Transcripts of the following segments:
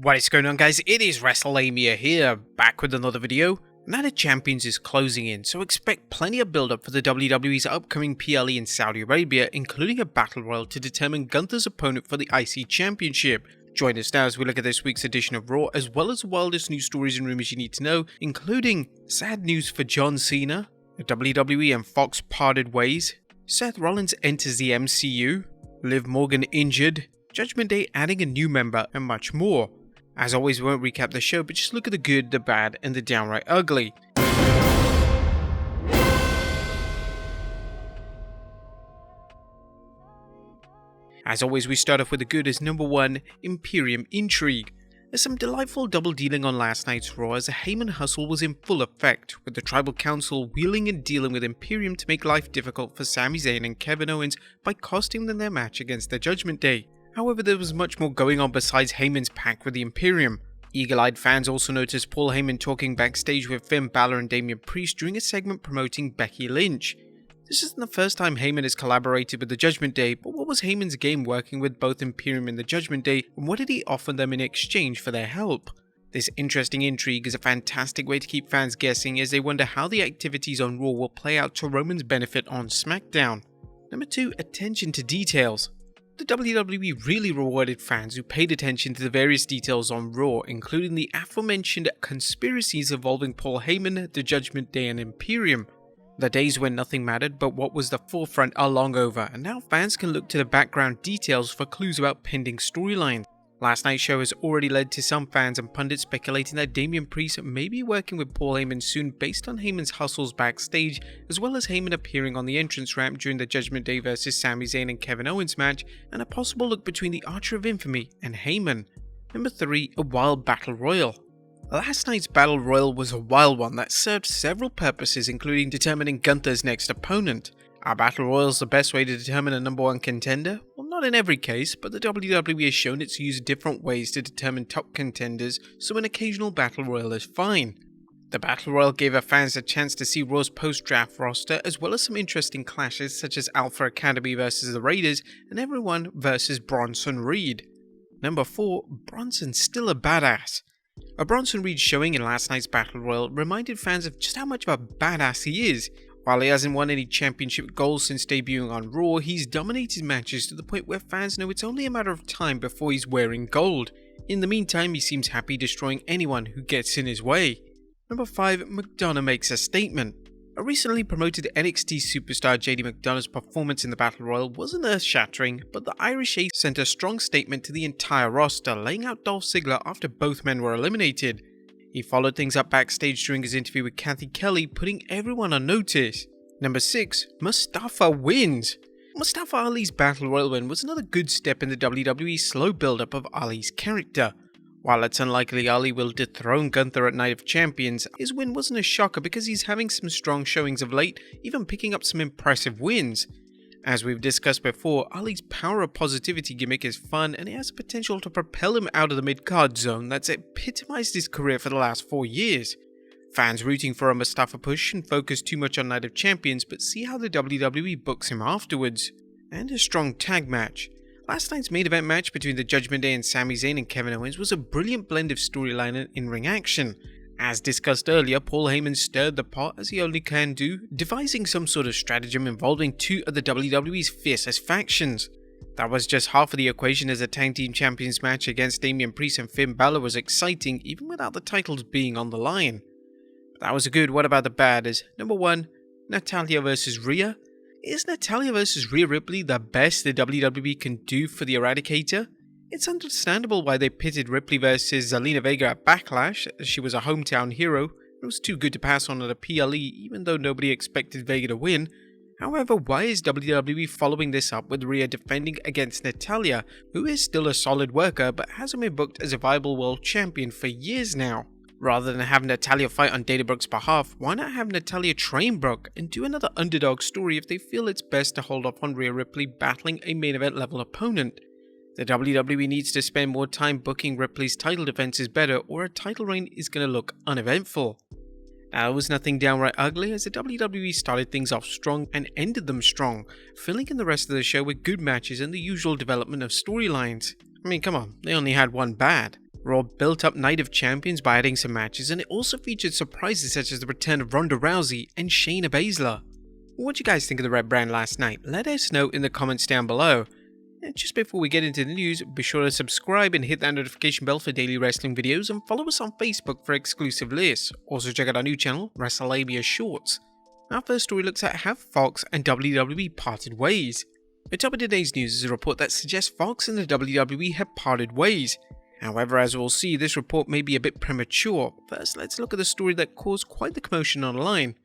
What is going on, guys? It is Wrestlelamia here, back with another video. Night of Champions is closing in, so expect plenty of build-up for the WWE's upcoming PLE in Saudi Arabia, including a battle royal to determine Gunther's opponent for the IC Championship. Join us now as we look at this week's edition of Raw, as well as the wildest news stories and rumors you need to know, including sad news for John Cena, the WWE and Fox parted ways, Seth Rollins enters the MCU, Liv Morgan injured, Judgment Day adding a new member, and much more. As always, we won't recap the show, but just look at the good, the bad, and the downright ugly. As always, we start off with the good as number 1, Imperium Intrigue. There's some delightful double dealing on last night's Raw as a Heyman hustle was in full effect, with the Tribal Council wheeling and dealing with Imperium to make life difficult for Sami Zayn and Kevin Owens by costing them their match against the Judgment Day. However, there was much more going on besides Heyman's pact with the Imperium. Eagle-eyed fans also noticed Paul Heyman talking backstage with Finn Balor and Damian Priest during a segment promoting Becky Lynch. This isn't the first time Heyman has collaborated with the Judgment Day, but what was Heyman's game working with both Imperium and the Judgment Day, and what did he offer them in exchange for their help? This interesting intrigue is a fantastic way to keep fans guessing as they wonder how the activities on Raw will play out to Roman's benefit on Smackdown. Number 2, attention to details. The WWE really rewarded fans who paid attention to the various details on Raw, including the aforementioned conspiracies involving Paul Heyman, the Judgment Day and Imperium. The days when nothing mattered but what was the forefront are long over, and now fans can look to the background details for clues about pending storylines. Last night's show has already led to some fans and pundits speculating that Damian Priest may be working with Paul Heyman soon based on Heyman's hustles backstage, as well as Heyman appearing on the entrance ramp during the Judgment Day vs Sami Zayn and Kevin Owens match, and a possible look between the Archer of Infamy and Heyman. Number 3, a wild battle royal. Last night's battle royal was a wild one that served several purposes, including determining Gunther's next opponent. Are battle royals the best way to determine a number 1 contender? Well, not in every case, but the WWE has shown it's used different ways to determine top contenders, so an occasional battle royal is fine. The battle royal gave our fans a chance to see Raw's post-draft roster, as well as some interesting clashes such as Alpha Academy vs the Raiders and Everyone vs Bronson Reed. Number 4, Bronson's still a badass. A Bronson Reed showing in last night's battle royal reminded fans of just how much of a badass he is. While he hasn't won any championship goals since debuting on Raw, he's dominated matches to the point where fans know it's only a matter of time before he's wearing gold. In the meantime, he seems happy destroying anyone who gets in his way. Number 5, McDonough makes a statement. A recently promoted NXT superstar JD McDonough's performance in the Battle Royal wasn't earth-shattering, but the Irish Ace sent a strong statement to the entire roster, laying out Dolph Ziggler after both men were eliminated. He followed things up backstage during his interview with Kathy Kelly, putting everyone on notice. Number 6, Mustafa wins. Mustafa Ali's Battle Royal win was another good step in the WWE's slow build-up of Ali's character. While it's unlikely Ali will dethrone Gunther at Night of Champions, his win wasn't a shocker because he's having some strong showings of late, even picking up some impressive wins. As we've discussed before, Ali's power of positivity gimmick is fun and it has potential to propel him out of the mid-card zone that's epitomized his career for the last 4 years. Fans rooting for a Mustafa push shouldn't focus too much on Night of Champions, but see how the WWE books him afterwards. And a strong tag match. Last night's main event match between the Judgment Day and Sami Zayn and Kevin Owens was a brilliant blend of storyline and in-ring action. As discussed earlier, Paul Heyman stirred the pot as he only can do, devising some sort of stratagem involving 2 of the WWE's fiercest factions. That was just half of the equation as a tag team champions match against Damian Priest and Finn Balor was exciting even without the titles being on the line. But that was a good. What about the bad? As number 1, Natalya vs Rhea. Is Natalya vs Rhea Ripley the best the WWE can do for the Eradicator? It's understandable why they pitted Ripley versus Zelina Vega at Backlash, as she was a hometown hero. It was too good to pass on at a PLE, even though nobody expected Vega to win. However, why is WWE following this up with Rhea defending against Natalya, who is still a solid worker but hasn't been booked as a viable world champion for years now? Rather than have Natalya fight on Dana Brooke's behalf, why not have Natalya train Brooke and do another underdog story if they feel it's best to hold off on Rhea Ripley battling a main event level opponent? The WWE needs to spend more time booking Ripley's title defenses better, or a title reign is going to look uneventful. Now, it was nothing downright ugly as the WWE started things off strong and ended them strong, filling in the rest of the show with good matches and the usual development of storylines. I mean, come on, they only had one bad. Raw built up Night of Champions by adding some matches, and it also featured surprises such as the return of Ronda Rousey and Shayna Baszler. What do you guys think of the Red Brand last night? Let us know in the comments down below. And just before we get into the news, be sure to subscribe and hit that notification bell for daily wrestling videos, and follow us on Facebook for exclusive lists. Also check out our new channel, Wrestlelamia Shorts. Our first story looks at how Fox and WWE parted ways. Atop of today's news is a report that suggests Fox and the WWE have parted ways. However, as we'll see, this report may be a bit premature. First, let's look at the story that caused quite the commotion online.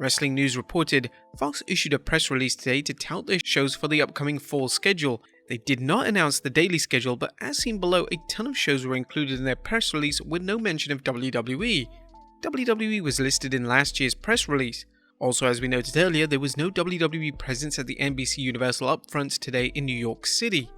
Wrestling News reported, Fox issued a press release today to tout their shows for the upcoming fall schedule. They did not announce the daily schedule, but as seen below, a ton of shows were included in their press release with no mention of WWE. WWE was listed in last year's press release. Also, as we noted earlier, there was no WWE presence at the NBC Universal Upfronts today in New York City.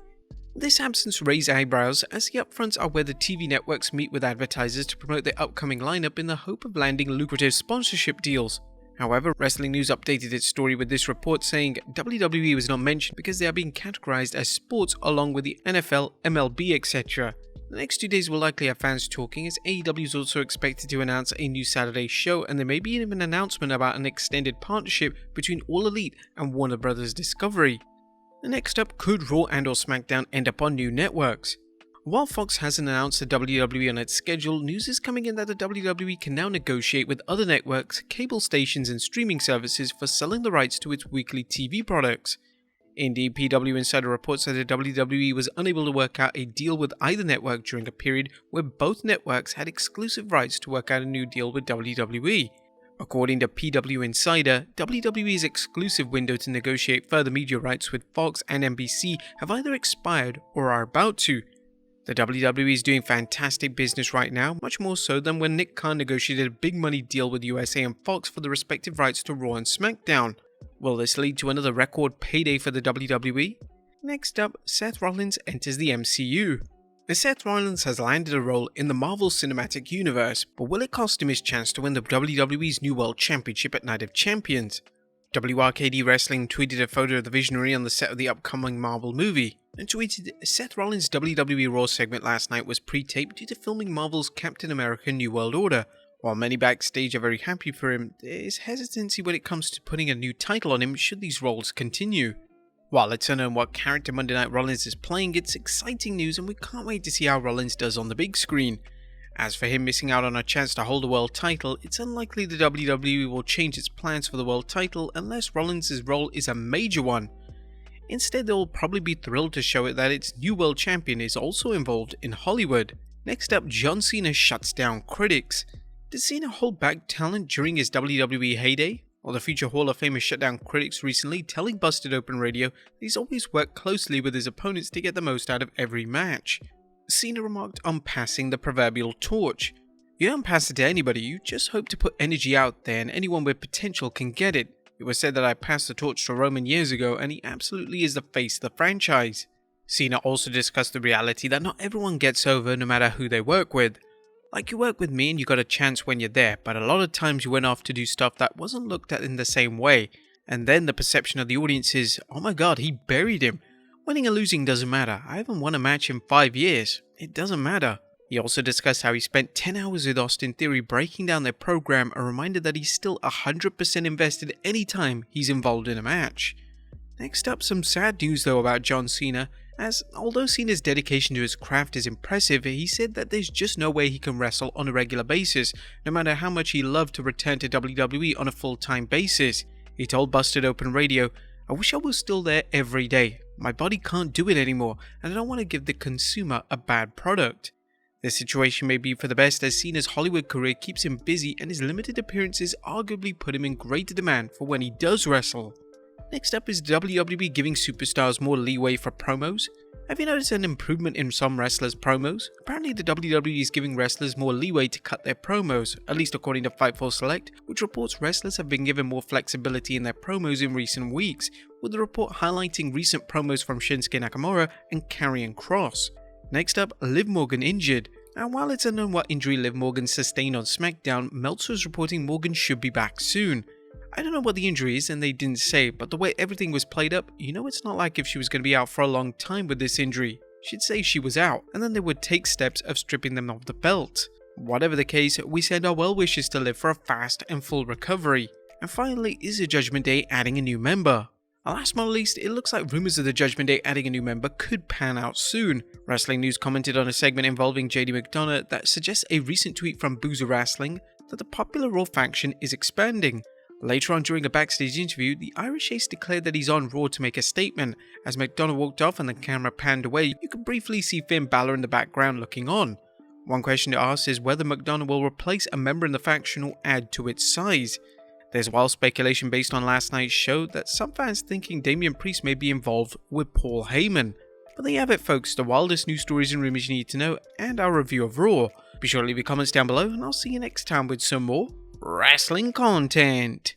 This absence raised eyebrows, as the upfronts are where the TV networks meet with advertisers to promote their upcoming lineup in the hope of landing lucrative sponsorship deals. However, Wrestling News updated its story with this report saying WWE was not mentioned because they are being categorized as sports along with the NFL, MLB, etc. The next 2 days will likely have fans talking, as AEW is also expected to announce a new Saturday show, and there may be even an announcement about an extended partnership between All Elite and Warner Bros. Discovery. Next up, could Raw and or Smackdown end up on new networks? While Fox hasn't announced the WWE on its schedule, news is coming in that the WWE can now negotiate with other networks, cable stations and streaming services for selling the rights to its weekly TV products. Indeed, PW Insider reports that the WWE was unable to work out a deal with either network during a period where both networks had exclusive rights to work out a new deal with WWE. According to PW Insider, WWE's exclusive window to negotiate further media rights with Fox and NBC have either expired or are about to. The WWE is doing fantastic business right now, much more so than when Nick Khan negotiated a big money deal with USA and Fox for the respective rights to Raw and SmackDown. Will this lead to another record payday for the WWE? Next up, Seth Rollins enters the MCU. Seth Rollins has landed a role in the Marvel Cinematic Universe, but will it cost him his chance to win the WWE's New World Championship at Night of Champions? WRKD Wrestling tweeted a photo of the Visionary on the set of the upcoming Marvel movie, and tweeted, Seth Rollins' WWE Raw segment last night was pre-taped due to filming Marvel's Captain America New World Order. While many backstage are very happy for him, there is hesitancy when it comes to putting a new title on him should these roles continue. While it's unknown what character Monday Night Rollins is playing, it's exciting news and we can't wait to see how Rollins does on the big screen. As for him missing out on a chance to hold a world title, it's unlikely the WWE will change its plans for the world title unless Rollins' role is a major one. Instead, they will probably be thrilled to show it that its new world champion is also involved in Hollywood. Next up, John Cena shuts down critics. Did Cena hold back talent during his WWE heyday? Well, the future Hall of Famer shut down critics recently, telling Busted Open Radio that he's always worked closely with his opponents to get the most out of every match. Cena remarked on passing the proverbial torch. You don't pass it to anybody, you just hope to put energy out there and anyone with potential can get it. It was said that I passed the torch to Roman years ago and he absolutely is the face of the franchise. Cena also discussed the reality that not everyone gets over no matter who they work with. Like you work with me and you got a chance when you're there, but a lot of times you went off to do stuff that wasn't looked at in the same way, and then the perception of the audience is, oh my god, he buried him. Winning or losing doesn't matter. I haven't won a match in 5 years. It doesn't matter. He also discussed how he spent 10 hours with Austin Theory breaking down their program, a reminder that he's still 100% invested anytime he's involved in a match. Next up, some sad news though about John Cena, as although Cena's dedication to his craft is impressive, he said that there's just no way he can wrestle on a regular basis, no matter how much he loved to return to WWE on a full-time basis. He told Busted Open Radio, I wish I was still there every day. My body can't do it anymore, and I don't want to give the consumer a bad product. This situation may be for the best, as Cena's Hollywood career keeps him busy and his limited appearances arguably put him in greater demand for when he does wrestle. Next up is WWE giving superstars more leeway for promos. Have you noticed an improvement in some wrestlers' promos? Apparently the WWE is giving wrestlers more leeway to cut their promos, at least according to Fightful Select, which reports wrestlers have been given more flexibility in their promos in recent weeks, with the report highlighting recent promos from Shinsuke Nakamura and Karrion Kross. Next up, Liv Morgan Injured. And while it's unknown what injury Liv Morgan sustained on Smackdown, Meltzer is reporting Morgan should be back soon. I don't know what the injury is and they didn't say, but the way everything was played up, you know it's not like if she was going to be out for a long time with this injury. she'd say she was out, and then they would take steps of stripping them of the belt. Whatever the case, we send our well wishes to Liv for a fast and full recovery. And finally, is the Judgment Day adding a new member? Last but not least, it looks like rumours of the Judgment Day adding a new member could pan out soon. Wrestling News commented on a segment involving JD McDonough that suggests a recent tweet from Boozer Wrestling that the popular Raw faction is expanding. Later on during a backstage interview, the Irish Ace declared that he's on Raw to make a statement. As McDonough walked off and the camera panned away, you could briefly see Finn Balor in the background looking on. One question to ask is whether McDonough will replace a member in the faction or add to its size. There's wild speculation based on last night's show that some fans thinking Damian Priest may be involved with Paul Heyman. But there you have it folks, the wildest news stories and rumors you need to know and our review of Raw. Be sure to leave your comments down below and I'll see you next time with some more wrestling content.